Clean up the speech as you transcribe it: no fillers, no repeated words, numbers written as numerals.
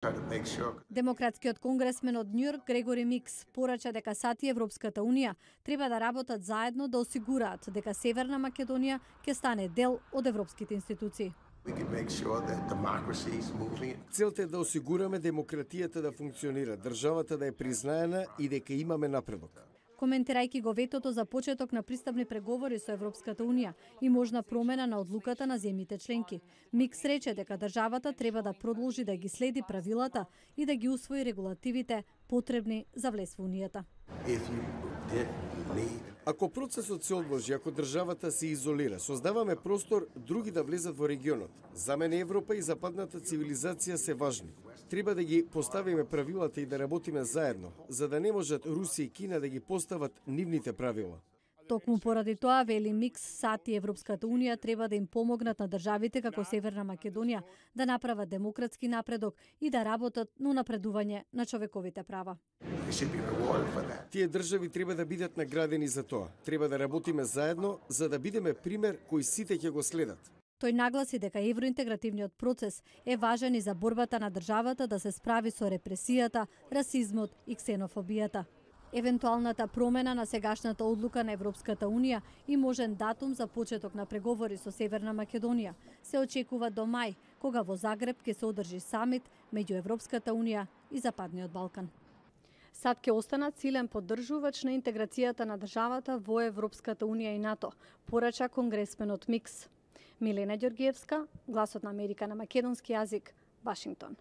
Демократскиот конгресмен од Њујорк Грегори Микс порача дека САД и Европската унија треба да работат заедно да осигураат дека Северна Македонија ќе стане дел од европските институции. Целта е да осигураме демократијата да функционира, државата да е признаена и дека имаме напредок. Коментирајќи го ветото за почеток на пристапни преговори со Европската унија и можна промена на одлуката на земјите членки, Микс рече дека државата треба да продолжи да ги следи правилата и да ги усвои регулативите потребни за влез во унијата. Ако процесот се одложи, ако државата се изолира, создаваме простор други да влезат во регионот. За мене Европа и западната цивилизација се важни. Треба да ги поставиме правилата и да работиме заедно, за да не можат Русија и Кина да ги постават нивните правила. Токму поради тоа, вели Микс, САД и Европската унија треба да им помогнат на државите како Северна Македонија да направат демократски напредок и да работат на унапредување на човековите права. Тие држави треба да бидат наградени за тоа. Треба да работиме заедно за да бидеме пример кој сите ќе го следат. Тој нагласи дека евроинтегративниот процес е важен и за борбата на државата да се справи со репресијата, расизмот и ксенофобијата. Евентуалната промена на сегашната одлука на Европската унија и можен датум за почеток на преговори со Северна Македонија се очекува до мај, кога во Загреб ќе се одржи самит меѓу Европската унија и Западниот Балкан. САД ќе останат силен поддржувач на интеграцијата на државата во Европската унија и НАТО, порача конгресменот Микс. Милена Ѓоргиевска, Гласот на Америка на македонски јазик, Вашингтон.